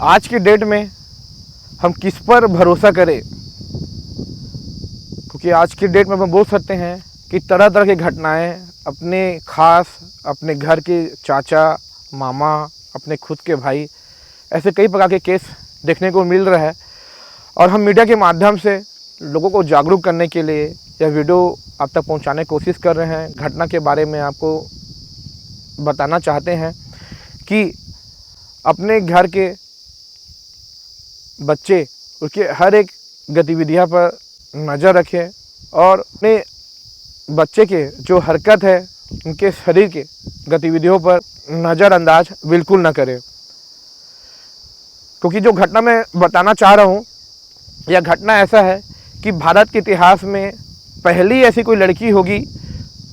आज की डेट में हम किस पर भरोसा करें, क्योंकि आज की डेट में हम बोल सकते हैं कि तरह तरह की घटनाएं अपने घर के चाचा, मामा, अपने खुद के भाई, ऐसे कई प्रकार के केस देखने को मिल रहा है। और हम मीडिया के माध्यम से लोगों को जागरूक करने के लिए यह वीडियो आप तक पहुंचाने की कोशिश कर रहे हैं। घटना के बारे में आपको बताना चाहते हैं कि अपने घर के बच्चे उसके हर एक गतिविधियों पर नज़र रखें और अपने बच्चे के जो हरकत है उनके शरीर के गतिविधियों पर नज़रअंदाज बिल्कुल ना करें। क्योंकि जो घटना मैं बताना चाह रहा हूँ, यह घटना ऐसा है कि भारत के इतिहास में पहली ऐसी कोई लड़की होगी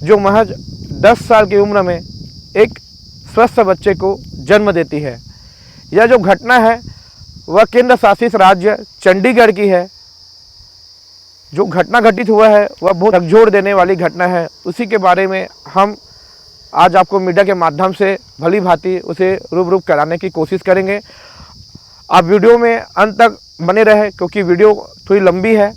जो महज 10 साल की उम्र में एक स्वस्थ बच्चे को जन्म देती है। यह जो घटना है वह केंद्र शासित राज्य चंडीगढ़ की है। जो घटना घटित हुआ है वह बहुत झकझोर देने वाली घटना है। उसी के बारे में हम आज आपको मीडिया के माध्यम से भली भांति उसे रूबरू कराने की कोशिश करेंगे। आप वीडियो में अंत तक बने रहे, क्योंकि वीडियो थोड़ी लंबी है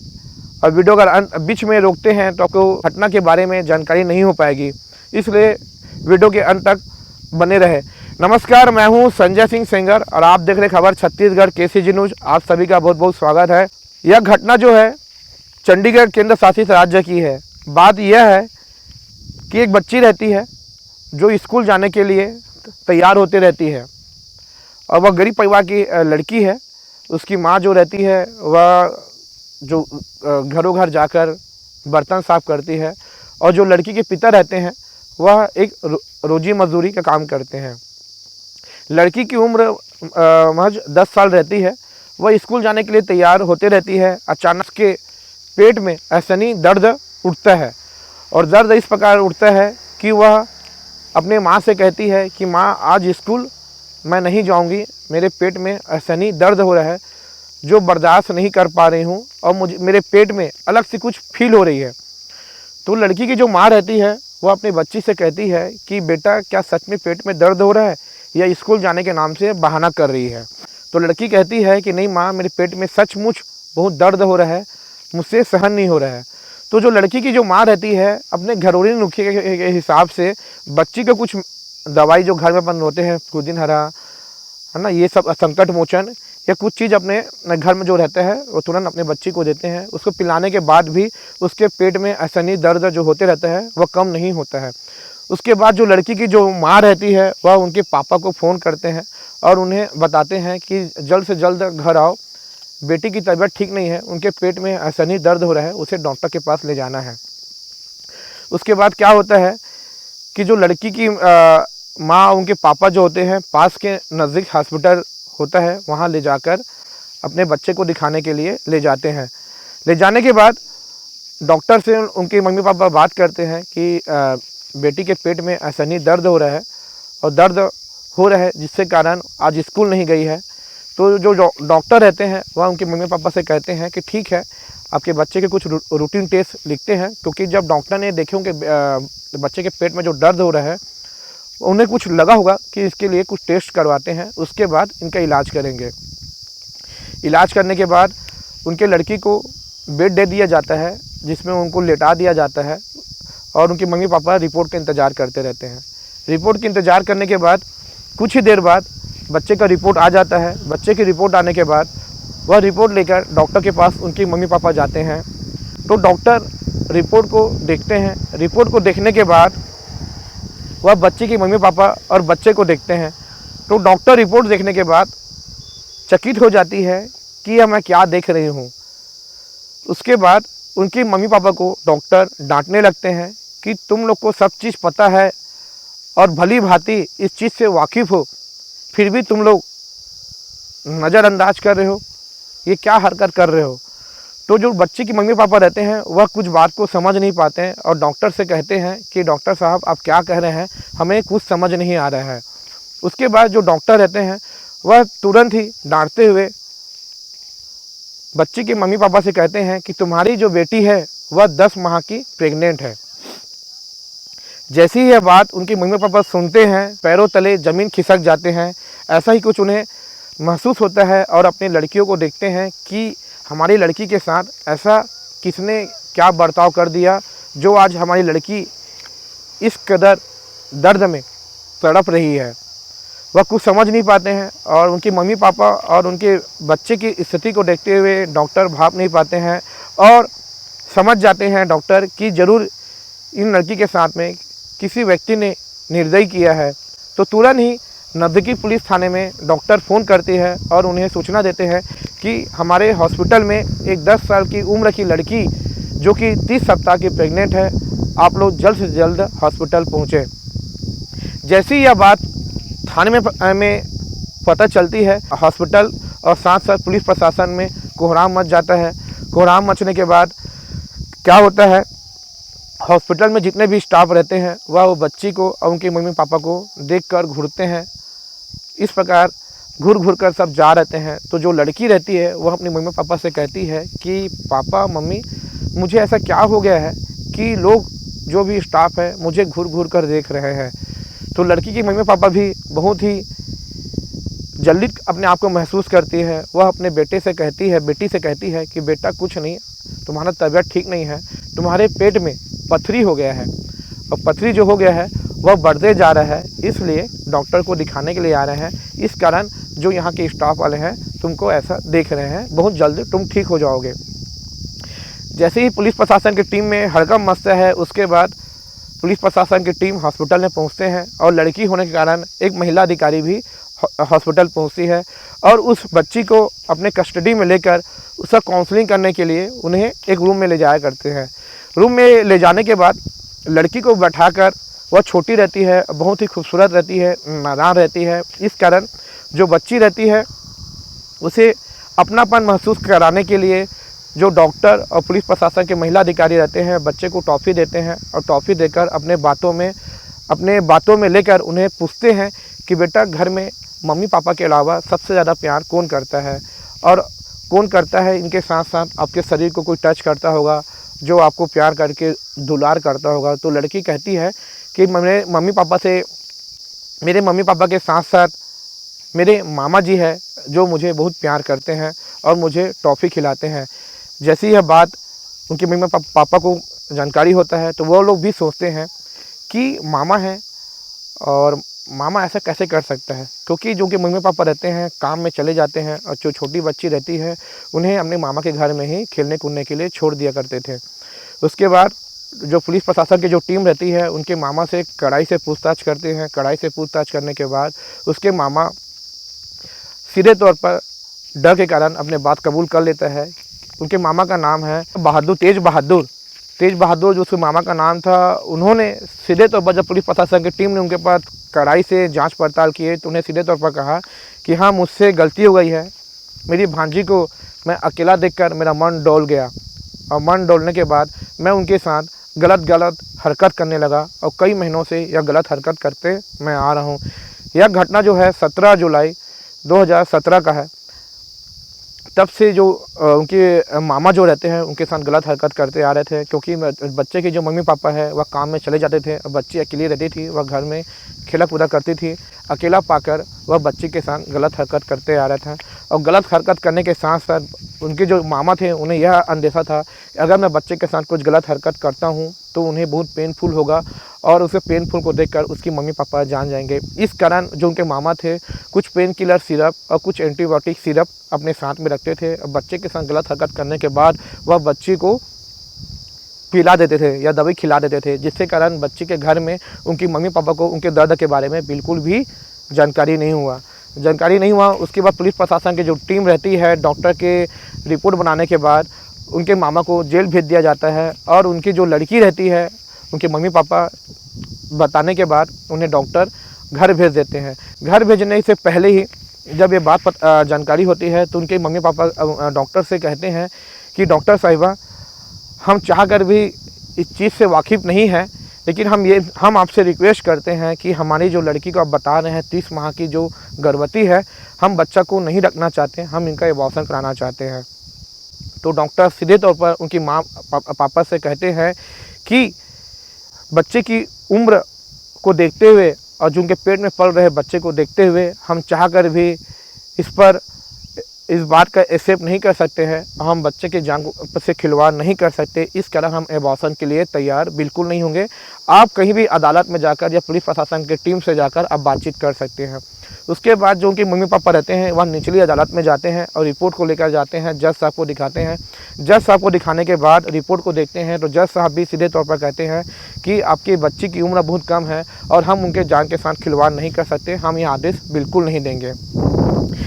और वीडियो अगर बीच में रोकते हैं तो आपको घटना के बारे में जानकारी नहीं हो पाएगी, इसलिए वीडियो के अंत तक बने रहे। नमस्कार, मैं हूं संजय सिंह सेंगर और आप देख रहे खबर छत्तीसगढ़ केसीजी न्यूज। आप सभी का बहुत बहुत स्वागत है। यह घटना जो है चंडीगढ़ केंद्र शासित राज्य की है। बात यह है कि एक बच्ची रहती है जो स्कूल जाने के लिए तैयार होते रहती है और वह गरीब परिवार की लड़की है। उसकी माँ जो रहती है वह जो घरों घर जाकर बर्तन साफ करती है और जो लड़की के पिता रहते हैं वह एक रोजी मजदूरी का काम करते हैं। लड़की की उम्र महज 10 साल रहती है। वह स्कूल जाने के लिए तैयार होते रहती है। अचानक के पेट में असहनीय दर्द उठता है और दर्द इस प्रकार उठता है कि वह अपने माँ से कहती है कि माँ, आज स्कूल मैं नहीं जाऊँगी, मेरे पेट में असहनीय दर्द हो रहा है जो बर्दाश्त नहीं कर पा रही हूँ और मेरे पेट में अलग से कुछ फील हो रही है। तो लड़की की जो माँ रहती है वह अपनी बच्ची से कहती है कि बेटा, क्या सच में पेट में दर्द हो रहा है या स्कूल जाने के नाम से बहाना कर रही है? तो लड़की कहती है कि नहीं माँ, मेरे पेट में सचमुच बहुत दर्द हो रहा है, मुझसे सहन नहीं हो रहा है। तो जो लड़की की जो माँ रहती है अपने घरेलू नुस्खे के हिसाब से बच्ची को कुछ दवाई जो घर में बन होते हैं, पुदीन हरा है ना, ये सब संकट मोचन या कुछ चीज़ अपने घर में जो रहता है वो तुरंत अपने बच्ची को देते हैं। उसको पिलाने के बाद भी उसके पेट में असहनीय दर्द जो होते रहता है वह कम नहीं होता है। उसके बाद जो लड़की की जो माँ रहती है वह उनके पापा को फ़ोन करते हैं और उन्हें बताते हैं कि जल्द से जल्द घर आओ, बेटी की तबीयत ठीक नहीं है, उनके पेट में असहनीय दर्द हो रहा है, उसे डॉक्टर के पास ले जाना है। उसके बाद क्या होता है कि जो लड़की की माँ, उनके पापा जो होते हैं पास के नज़दीक हॉस्पिटल होता है वहाँ ले जाकर अपने बच्चे को दिखाने के लिए ले जाते हैं। ले जाने के बाद डॉक्टर से उनके मम्मी पापा बात करते हैं कि बेटी के पेट में असहनीय दर्द हो रहा है और दर्द हो रहा है जिससे कारण आज स्कूल नहीं गई है। तो जो डॉक्टर रहते हैं वह उनके मम्मी पापा से कहते हैं कि ठीक है, आपके बच्चे के कुछ रूटीन टेस्ट लिखते हैं, क्योंकि जब डॉक्टर ने देखे होंगे बच्चे के पेट में जो दर्द हो रहा है उन्हें कुछ लगा होगा कि इसके लिए कुछ टेस्ट करवाते हैं, उसके बाद इनका इलाज करेंगे। इलाज करने के बाद उनके लड़की को बेड दे दिया जाता है जिसमें उनको लेटा दिया जाता है और उनके मम्मी पापा रिपोर्ट का इंतज़ार करते रहते हैं। रिपोर्ट का इंतज़ार करने के बाद कुछ ही देर बाद बच्चे का रिपोर्ट आ जाता है। बच्चे की रिपोर्ट आने के बाद वह रिपोर्ट लेकर डॉक्टर के पास उनके मम्मी पापा जाते हैं। तो डॉक्टर रिपोर्ट को देखते हैं। रिपोर्ट को देखने के बाद वह बच्चे के मम्मी पापा और बच्चे को देखते हैं। तो डॉक्टर रिपोर्ट देखने के बाद चकित हो जाती है कि यह मैं क्या देख रही हूँ। उसके बाद उनके मम्मी पापा को डॉक्टर डांटने लगते हैं कि तुम लोग को सब चीज़ पता है और भली भांति इस चीज़ से वाकिफ़ हो, फिर भी तुम लोग नज़रअंदाज कर रहे हो, ये क्या हरकत कर रहे हो। तो जो बच्चे की मम्मी पापा रहते हैं वह कुछ बात को समझ नहीं पाते हैं और डॉक्टर से कहते हैं कि डॉक्टर साहब आप क्या कह रहे हैं, हमें कुछ समझ नहीं आ रहा है। उसके बाद जो डॉक्टर रहते हैं वह तुरंत ही डांटते हुए बच्ची के मम्मी पापा से कहते हैं कि तुम्हारी जो बेटी है वह 10 माह की प्रेग्नेंट है। जैसी ही यह बात उनके मम्मी पापा सुनते हैं पैरों तले ज़मीन खिसक जाते हैं। ऐसा ही कुछ उन्हें महसूस होता है और अपनी लड़कियों को देखते हैं कि हमारी लड़की के साथ ऐसा किसने क्या बर्ताव कर दिया जो आज हमारी लड़की इस कदर दर्द में तड़प रही है। वह कुछ समझ नहीं पाते हैं और उनके मम्मी पापा और उनके बच्चे की स्थिति को देखते हुए डॉक्टर भाप नहीं पाते हैं और समझ जाते हैं डॉक्टर कि ज़रूर इन लड़की के साथ में किसी व्यक्ति ने निर्दयी किया है। तो तुरंत ही नज़दीकी पुलिस थाने में डॉक्टर फ़ोन करती है और उन्हें सूचना देते हैं कि हमारे हॉस्पिटल में एक 10 साल की उम्र की लड़की जो कि 30 सप्ताह की प्रेग्नेंट है, आप लोग जल्द से जल्द हॉस्पिटल पहुँचें। जैसी यह बात थाने में पता चलती है, हॉस्पिटल और साथ साथ पुलिस प्रशासन में कोहराम मच जाता है। कोहराम मचने के बाद क्या होता है, हॉस्पिटल में जितने भी स्टाफ रहते हैं वह वो बच्ची को और उनके मम्मी पापा को देखकर घूरते हैं। इस प्रकार घूर घूर कर सब जा रहते हैं। तो जो लड़की रहती है वह अपने मम्मी पापा से कहती है कि पापा मम्मी मुझे ऐसा क्या हो गया है कि लोग जो भी स्टाफ है मुझे घूर घूर कर देख रहे हैं। तो लड़की के मम्मी पापा भी बहुत ही जल्दी अपने आप को महसूस करती है। वह अपने बेटी से कहती है कि बेटा कुछ नहीं, तुम्हारा तबीयत ठीक नहीं है, तुम्हारे पेट में पथरी हो गया है और पथरी जो हो गया है वह बढ़ते जा रहा है, इसलिए डॉक्टर को दिखाने के लिए आ रहे हैं। इस कारण जो यहाँ के स्टाफ वाले हैं तुमको ऐसा देख रहे हैं, बहुत जल्द तुम ठीक हो जाओगे। जैसे ही पुलिस प्रशासन की टीम में हड़कंप मचता है, उसके बाद पुलिस प्रशासन की टीम हॉस्पिटल में पहुँचते हैं और लड़की होने के कारण एक महिला अधिकारी भी हॉस्पिटल पहुँचती है और उस बच्ची को अपने कस्टडी में लेकर उसका काउंसलिंग करने के लिए उन्हें एक रूम में ले जाया करते हैं। रूम में ले जाने के बाद लड़की को बैठाकर, वह छोटी रहती है, बहुत ही खूबसूरत रहती है, नादान रहती है, इस कारण जो बच्ची रहती है उसे अपनापन महसूस कराने के लिए जो डॉक्टर और पुलिस प्रशासन के महिला अधिकारी रहते हैं बच्चे को टॉफ़ी देते हैं और टॉफ़ी देकर अपने बातों में लेकर उन्हें पूछते हैं कि बेटा घर में मम्मी पापा के अलावा सबसे ज़्यादा प्यार कौन करता है और कौन करता है इनके साथ साथ आपके शरीर को कोई टच करता होगा जो आपको प्यार करके दुलार करता होगा। तो लड़की कहती है कि मेरे मम्मी पापा के साथ साथ मेरे मामा जी है जो मुझे बहुत प्यार करते हैं और मुझे टॉफ़ी खिलाते हैं। जैसी यह बात उनके मम्मी पापा को जानकारी होता है तो वो लोग भी सोचते हैं कि मामा है और मामा ऐसा कैसे कर सकता है, क्योंकि जो उनके मम्मी पापा रहते हैं काम में चले जाते हैं और जो छोटी बच्ची रहती है उन्हें अपने मामा के घर में ही खेलने कूदने के लिए छोड़ दिया करते थे। उसके बाद जो पुलिस प्रशासन की जो टीम रहती है उनके मामा से कड़ाई से पूछताछ करते हैं। कड़ाई से पूछताछ करने के बाद उसके मामा सीधे तौर पर डर के कारण अपने बात कबूल कर लेता है। उनके मामा का नाम है तेज बहादुर जो उसके मामा का नाम था। उन्होंने सीधे तौर पर जब पुलिस प्रशासन की टीम ने उनके पास कड़ाई से जांच पड़ताल किए तो उन्हें सीधे तौर पर कहा कि हाँ मुझसे गलती हो गई है, मेरी भांजी को मैं अकेला देखकर मेरा मन डोल गया और मन डोलने के बाद मैं उनके साथ गलत हरकत करने लगा और कई महीनों से यह गलत हरकत करते मैं आ रहा हूँ। यह घटना जो है 17 जुलाई 2017 का है। तब से जो उनके मामा जो रहते हैं उनके साथ गलत हरकत करते आ रहे थे, क्योंकि बच्चे के जो मम्मी पापा है वह काम में चले जाते थे और बच्ची अकेली रहती थी, वह घर में खेला कूदा करती थी। अकेला पाकर वह बच्ची के साथ गलत हरकत करते आ रहा था और गलत हरकत करने के साथ साथ उनके जो मामा थे उन्हें यह अंदेशा था अगर मैं बच्चे के साथ कुछ गलत हरकत करता हूँ तो उन्हें बहुत पेनफुल होगा और उसे पेनफुल को देखकर उसकी मम्मी पापा जान जाएंगे। इस कारण जो उनके मामा थे कुछ पेन किलर सिरप और कुछ एंटीबायोटिक सिरप अपने साथ में रखते थे और बच्चे के साथ गलत हरकत करने के बाद वह बच्ची को पिला देते थे या दवाई खिला देते थे, जिससे कारण बच्ची के घर में उनकी मम्मी पापा को उनके दर्द के बारे में बिल्कुल भी जानकारी नहीं हुआ। उसके बाद पुलिस प्रशासन की जो टीम रहती है डॉक्टर के रिपोर्ट बनाने के बाद उनके मामा को जेल भेज दिया जाता है और उनकी जो लड़की रहती है उनके मम्मी पापा बताने के बाद उन्हें डॉक्टर घर भेज देते हैं। घर भेजने से पहले ही जब ये बात जानकारी होती है तो उनके मम्मी पापा डॉक्टर से कहते हैं कि डॉक्टर साहिबा हम चाह कर भी इस चीज़ से वाकिफ़ नहीं है, लेकिन हम आपसे रिक्वेस्ट करते हैं कि हमारी जो लड़की को आप बता रहे हैं 30 माह की जो गर्भवती है, हम बच्चा को नहीं रखना चाहते, हम इनका एबॉर्शन कराना चाहते हैं। तो डॉक्टर सीधे तौर पर उनकी माँ पापा से कहते हैं कि बच्चे की उम्र को देखते हुए और जो उनके पेट में पल रहे बच्चे को देखते हुए हम चाह कर भी इस पर इस बात का एक्सेप्ट नहीं कर सकते हैं। हम बच्चे के जान से खिलवाड़ नहीं कर सकते, इस कारण हम एबॉर्शन के लिए तैयार बिल्कुल नहीं होंगे। आप कहीं भी अदालत में जाकर या पुलिस प्रशासन की टीम से जाकर आप बातचीत कर सकते हैं। उसके बाद जो उनके मम्मी पापा रहते हैं वह निचली अदालत में जाते हैं और रिपोर्ट को लेकर जाते हैं, जज साहब को दिखाते हैं। जज साहब को दिखाने के बाद रिपोर्ट को देखते हैं तो जज साहब भी सीधे तौर पर कहते हैं कि आपकी बच्ची की उम्र बहुत कम है और हम उनके जान के साथ खिलवाड़ नहीं कर सकते, हम यह आदेश बिल्कुल नहीं देंगे।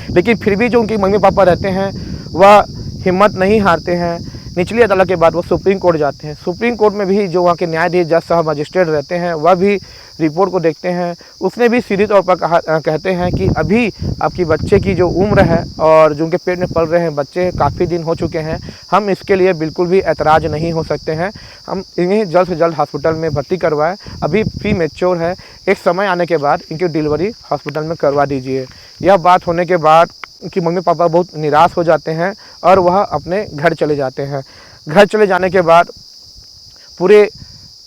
लेकिन फिर भी जो उनके मम्मी पापा रहते हैं वह हिम्मत नहीं हारते हैं। निचली अदालत के बाद वो सुप्रीम कोर्ट जाते हैं। सुप्रीम कोर्ट में भी जो वहाँ के न्यायाधीश जज साहब मजिस्ट्रेट रहते हैं वह भी रिपोर्ट को देखते हैं। उसने भी सीधे तौर पर कहते हैं कि अभी आपकी बच्चे की जो उम्र है और जो उनके पेट में पल रहे हैं बच्चे काफ़ी दिन हो चुके हैं, हम इसके लिए बिल्कुल भी ऐतराज़ नहीं हो सकते हैं। हम इन्हें जल्द से जल्द हॉस्पिटल में भर्ती करवाएं। अभी प्री मैच्योर है, एक समय आने के बाद इनकी डिलीवरी हॉस्पिटल में करवा दीजिए। यह बात होने के बाद उनकी मम्मी पापा बहुत निराश हो जाते हैं और वह अपने घर चले जाते हैं। घर चले जाने के बाद पूरे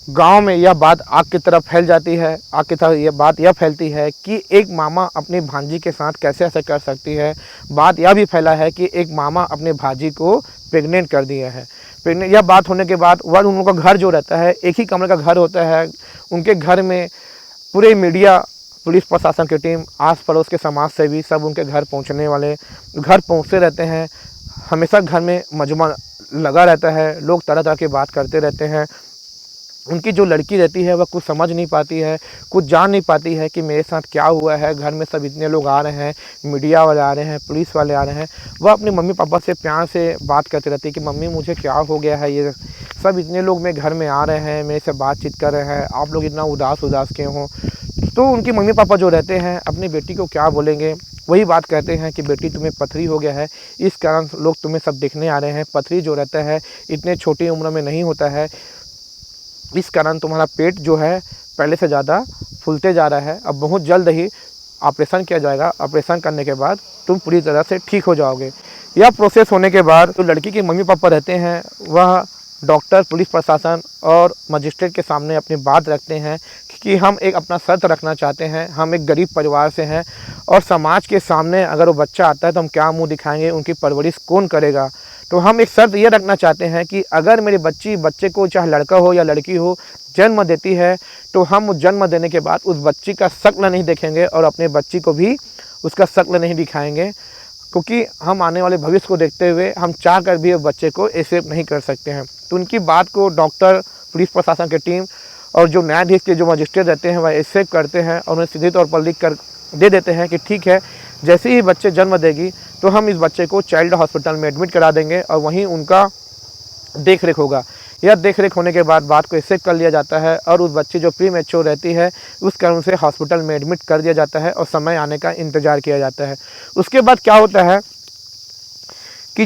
गांव में यह बात आग की तरह फैल जाती है। आग की तरह यह बात यह फैलती है कि एक मामा अपनी भांजी के साथ कैसे ऐसा कर सकती है। बात यह भी फैला है कि एक मामा अपने भांजी को प्रेग्नेंट कर दिया है। प्रेग्नेंट यह बात होने के बाद वह उन लोगों का घर जो रहता है एक ही कमरे का घर होता है। उनके घर में पूरे मीडिया, पुलिस प्रशासन की टीम, आस पड़ोस के समाज सेवी सब उनके घर पहुंचने वाले घर पहुंचते रहते हैं। हमेशा घर में मजमा लगा रहता है, लोग तरह तरह की बात करते रहते हैं। उनकी जो लड़की रहती है वह कुछ समझ नहीं पाती है, कुछ जान नहीं पाती है कि मेरे साथ क्या हुआ है। घर में सब इतने लोग आ रहे हैं, मीडिया वाले आ रहे हैं, पुलिस वाले आ रहे हैं। वह अपने मम्मी पापा से प्यार से बात करती रहती है कि मम्मी मुझे क्या हो गया है, ये सब इतने लोग मेरे घर में आ रहे हैं, मेरे से बातचीत कर रहे हैं, आप लोग इतना उदास क्यों हो। तो उनके मम्मी पापा जो रहते हैं अपनी बेटी को क्या बोलेंगे, वही बात कहते हैं कि बेटी तुम्हें पथरी हो गया है, इस कारण लोग तुम्हें सब देखने आ रहे हैं। पथरी जो रहता है इतने छोटी उम्र में नहीं होता है, इस कारण तुम्हारा पेट जो है पहले से ज़्यादा फूलते जा रहा है। अब बहुत जल्द ही ऑपरेशन किया जाएगा, ऑपरेशन करने के बाद तुम पूरी तरह से ठीक हो जाओगे। यह प्रोसेस होने के बाद जो लड़की के मम्मी पापा रहते हैं वह डॉक्टर, पुलिस प्रशासन और मजिस्ट्रेट के सामने अपनी बात रखते हैं कि हम एक अपना शर्त रखना चाहते हैं। हम एक गरीब परिवार से हैं और समाज के सामने अगर वो बच्चा आता है तो हम क्या मुंह दिखाएंगे, उनकी परवरिश कौन करेगा। तो हम एक शर्त ये रखना चाहते हैं कि अगर मेरी बच्चे को चाहे लड़का हो या लड़की हो जन्म देती है तो हम उस जन्म देने के बाद उस बच्ची का शक्ल नहीं देखेंगे और अपने बच्ची को भी उसका शक्ल नहीं दिखाएंगे, क्योंकि हम आने वाले भविष्य को देखते हुए हम चाह कर भी उस बच्चे को एक्सेप्ट नहीं कर सकते हैं। तो उनकी बात को डॉक्टर, पुलिस प्रशासन की टीम और जो न्यायाधीश के जो मजिस्ट्रेट रहते हैं वह एक्सेप्ट करते हैं और उन्हें सीधे तौर पर लिख कर दे देते हैं कि ठीक है, जैसे ही बच्चे जन्म देगी तो हम इस बच्चे को चाइल्ड हॉस्पिटल में एडमिट करा देंगे और वहीं उनका देख रेख होगा। यह देख रेख होने के बाद बात को एक्सेप्ट कर लिया जाता है और उस बच्ची जो प्री मैच्योर रहती है उस कारण से हॉस्पिटल में एडमिट कर दिया जाता है और समय आने का इंतज़ार किया जाता है। उसके बाद क्या होता है कि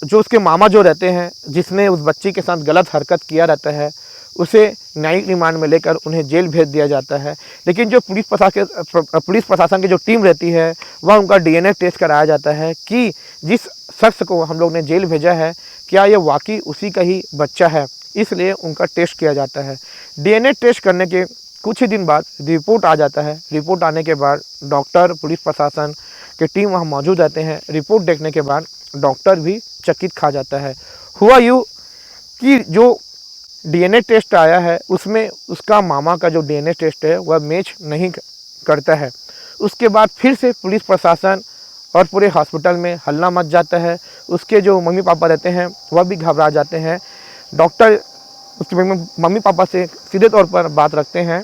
जो उसके मामा जो रहते हैं जिसने उस बच्ची के साथ गलत हरकत किया रहता है उसे न्यायिक रिमांड में लेकर उन्हें जेल भेज दिया जाता है। लेकिन जो पुलिस प्रशासन की जो टीम रहती है वह उनका डीएनए टेस्ट कराया जाता है कि जिस शख्स को हम लोग ने जेल भेजा है क्या ये वाकई उसी का ही बच्चा है, इसलिए उनका टेस्ट किया जाता है। डीएनए टेस्ट करने के कुछ ही दिन बाद रिपोर्ट आ जाता है। रिपोर्ट आने के बाद डॉक्टर, पुलिस प्रशासन की टीम वहाँ मौजूद रहते हैं। रिपोर्ट देखने के बाद डॉक्टर भी चकित खा जाता है। हुआ यूँ कि जो डीएनए टेस्ट आया है उसमें उसका मामा का जो डीएनए टेस्ट है वह मैच नहीं करता है। उसके बाद फिर से पुलिस प्रशासन और पूरे हॉस्पिटल में हल्ला मच जाता है। उसके जो मम्मी पापा रहते हैं वह भी घबरा जाते हैं। डॉक्टर उसके मम्मी पापा से सीधे तौर पर बात रखते हैं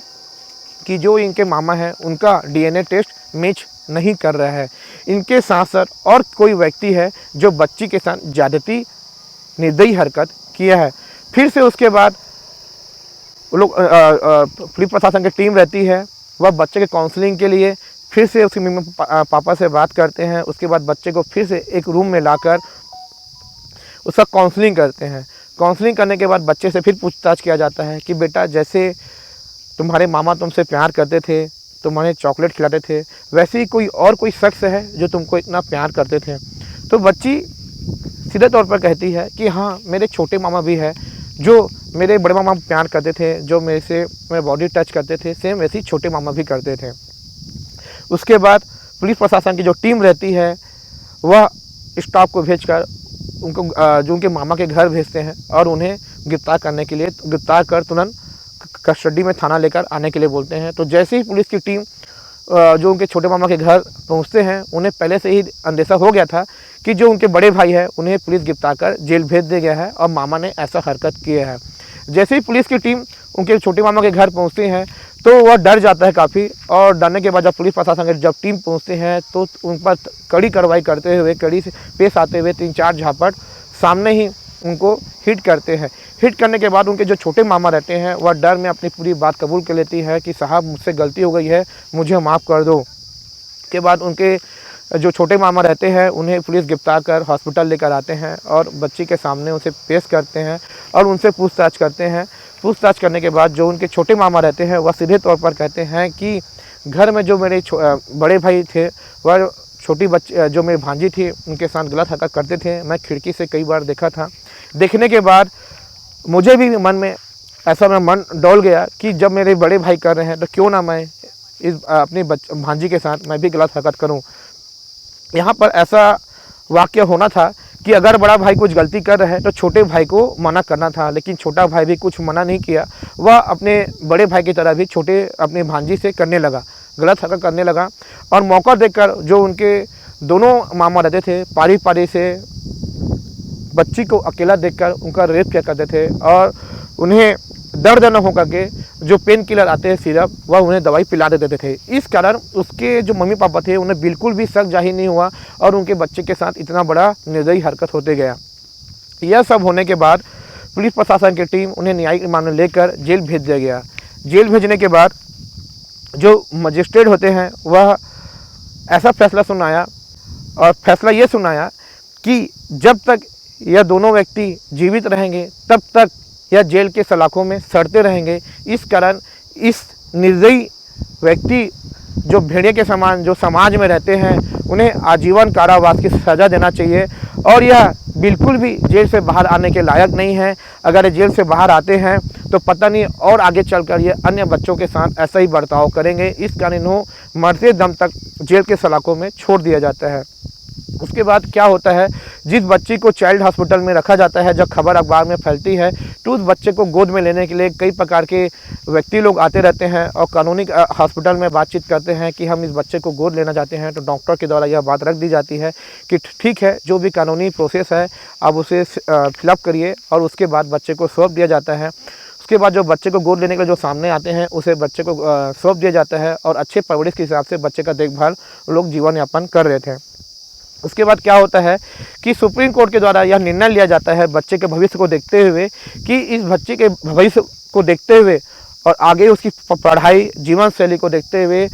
कि जो इनके मामा हैं उनका डीएनए टेस्ट मैच नहीं कर रहा है। इनके साथ साथ और कोई व्यक्ति है जो बच्ची के साथ ज़्यादती, निर्दयी हरकत किया है। फिर से उसके बाद वो लोग पुलिस प्रशासन की टीम रहती है, वह बच्चे के काउंसलिंग के लिए फिर से उसके मम्मी पापा से बात करते हैं। उसके बाद बच्चे को फिर से एक रूम में लाकर उसका काउंसलिंग करते हैं। काउंसलिंग करने के बाद बच्चे से फिर पूछताछ किया जाता है कि बेटा जैसे तुम्हारे मामा तुमसे प्यार करते थे, तुम्हारे चॉकलेट खिलाते थे, वैसे ही कोई शख्स है जो तुमको इतना प्यार करते थे। तो बच्ची सीधे तौर पर कहती है कि हाँ, मेरे छोटे मामा भी है जो मेरे बड़े मामा प्यार करते थे, जो मेरे बॉडी टच करते थे, सेम वैसे ही छोटे मामा भी करते थे। उसके बाद पुलिस प्रशासन की जो टीम रहती है वह स्टाफ को भेजकर उनको जो उनके मामा के घर भेजते हैं और उन्हें गिरफ्तार करने के लिए गिरफ्तार कर तुरंत कस्टडी में थाना लेकर आने के लिए बोलते हैं। तो जैसे ही पुलिस की टीम जो उनके छोटे मामा के घर पहुंचते हैं, उन्हें पहले से ही अंदेशा हो गया था कि जो उनके बड़े भाई है उन्हें पुलिस गिरफ्तार कर जेल भेज दिया गया है और मामा ने ऐसा हरकत किया है। जैसे ही पुलिस की टीम उनके छोटे मामा के घर पहुंचती है तो वह डर जाता है काफ़ी, और डरने के बाद जब पुलिस प्रशासन की जब टीम पहुंचते हैं तो उन पर कड़ी कार्रवाई करते हुए, कड़ी से पेश आते हुए 3-4 झापट सामने ही उनको हिट करते हैं। हिट करने के बाद उनके जो छोटे मामा रहते हैं वह डर में अपनी पूरी बात कबूल कर लेती है कि साहब मुझसे गलती हो गई है, मुझे माफ़ कर दो। के बाद उनके जो छोटे मामा रहते हैं उन्हें पुलिस गिरफ्तार कर हॉस्पिटल लेकर आते हैं और बच्ची के सामने उसे पेश करते हैं और उनसे पूछताछ करते हैं। पूछताछ करने के बाद जो उनके छोटे मामा रहते हैं वह सीधे तौर पर कहते हैं कि घर में जो मेरे बड़े भाई थे वह छोटी बच्ची जो मेरी भांजी थी उनके साथ गलत हरकत करते थे। मैं खिड़की से कई बार देखा था। देखने के बाद मुझे भी मन में ऐसा मेरा मन डोल गया कि जब मेरे बड़े भाई कर रहे हैं तो क्यों ना मैं इस अपनी भांजी के साथ मैं भी गलत हरकत करूं। यहाँ पर ऐसा वाक़या होना था कि अगर बड़ा भाई कुछ गलती कर रहा है तो छोटे भाई को मना करना था, लेकिन छोटा भाई भी कुछ मना नहीं किया। वह अपने बड़े भाई की तरह भी छोटे अपनी भांजी से करने लगा, गलत हरकत करने लगा। और मौका देखकर जो उनके दोनों मामा रहते थे पारी पारी से बच्ची को अकेला देखकर उनका रेप किया करते थे और उन्हें दर्द न हो करके जो पेन किलर आते हैं सिरप वह उन्हें दवाई पिला देते थे। इस कारण उसके जो मम्मी पापा थे उन्हें बिल्कुल भी शक जाहिर नहीं हुआ और उनके बच्चे के साथ इतना बड़ा निर्दयी हरकत होते गया। यह सब होने के बाद पुलिस प्रशासन की टीम उन्हें न्यायिक रिमांड में लेकर जेल भेज दिया गया। जेल भेजने के बाद जो मजिस्ट्रेट होते हैं वह ऐसा फैसला सुनाया और फैसला ये सुनाया कि जब तक यह दोनों व्यक्ति जीवित रहेंगे तब तक यह जेल के सलाखों में सड़ते रहेंगे। इस कारण इस निर्दयी व्यक्ति जो भेड़िए के समान जो समाज में रहते हैं उन्हें आजीवन कारावास की सज़ा देना चाहिए और यह बिल्कुल भी जेल से बाहर आने के लायक नहीं है। अगर ये जेल से बाहर आते हैं तो पता नहीं और आगे चलकर ये अन्य बच्चों के साथ ऐसा ही बर्ताव करेंगे। इस कारण इन्हों मरते दम तक जेल के सलाखों में छोड़ दिया जाता है। उसके बाद क्या होता है, जिस बच्ची को चाइल्ड हॉस्पिटल में रखा जाता है, जब खबर अखबार में फैलती है तो उस बच्चे को गोद में लेने के लिए कई प्रकार के व्यक्ति लोग आते रहते हैं और कानूनी हॉस्पिटल में बातचीत करते हैं कि हम इस बच्चे को गोद लेना चाहते हैं। तो डॉक्टर के द्वारा यह बात रख दी जाती है कि ठीक है, जो भी कानूनी प्रोसेस है आप उसे फिलअप करिए और उसके बाद बच्चे को सौंप दिया जाता है। उसके बाद जो बच्चे को गोद लेने के लिए जो सामने आते हैं उसे बच्चे को सौंप दिया जाता है और अच्छे परवरिश के हिसाब से बच्चे का देखभाल लोग जीवन यापन कर रहे थे। उसके बाद क्या होता है कि सुप्रीम कोर्ट के द्वारा यह निर्णय लिया जाता है बच्चे के भविष्य को देखते हुए कि इस बच्चे के भविष्य को देखते हुए और आगे उसकी पढ़ाई जीवन शैली को देखते हुए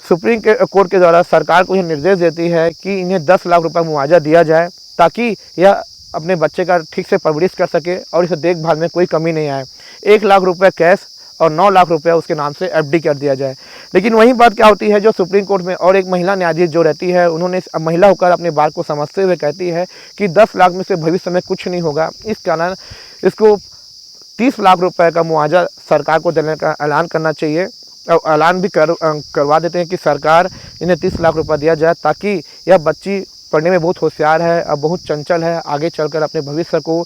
सुप्रीम कोर्ट के द्वारा सरकार को यह निर्देश देती है कि इन्हें 10 लाख रुपए मुआवजा दिया जाए ताकि यह अपने बच्चे का ठीक से परवरिश कर सके और इसे देखभाल में कोई कमी नहीं आए। 1 लाख रुपये कैश और 9 लाख रुपया उसके नाम से एफडी कर दिया जाए। लेकिन वही बात क्या होती है, जो सुप्रीम कोर्ट में और एक महिला न्यायाधीश जो रहती है उन्होंने महिला होकर अपने बात को समझते हुए कहती है कि 10 लाख में से भविष्य में कुछ नहीं होगा। इस कारण इसको 30 लाख रुपए का मुआवजा सरकार को देने का ऐलान करना चाहिए और ऐलान भी करवा देते हैं कि सरकार इन्हें 30 लाख रुपये दिया जाए ताकि यह बच्ची पढ़ने में बहुत होशियार है और बहुत चंचल है, आगे चलकर अपने भविष्य को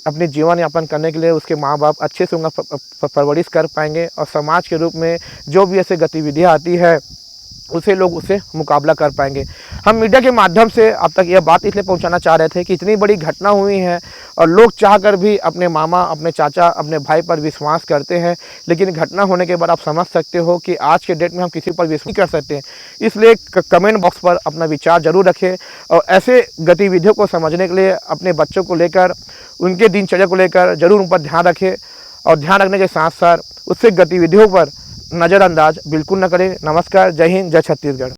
अपने जीवन यापन करने के लिए उसके माँ बाप अच्छे से उनका परवरिश कर पाएंगे और समाज के रूप में जो भी ऐसे गतिविधियाँ आती है उसे लोग उसे मुकाबला कर पाएंगे। हम मीडिया के माध्यम से अब तक यह बात इसलिए पहुंचाना चाह रहे थे कि इतनी बड़ी घटना हुई है और लोग चाहकर भी अपने मामा, अपने चाचा, अपने भाई पर विश्वास करते हैं, लेकिन घटना होने के बाद आप समझ सकते हो कि आज के डेट में हम किसी पर विश्वास नहीं कर सकते। इसलिए कमेंट बॉक्स पर अपना विचार जरूर रखें और ऐसे गतिविधियों को समझने के लिए अपने बच्चों को लेकर, उनके दिनचर्या को लेकर जरूर उन पर ध्यान रखें और ध्यान रखने के साथ साथ उससे गतिविधियों पर नज़रअंदाज बिल्कुल न करें। नमस्कार, जय हिंद, जय छत्तीसगढ़।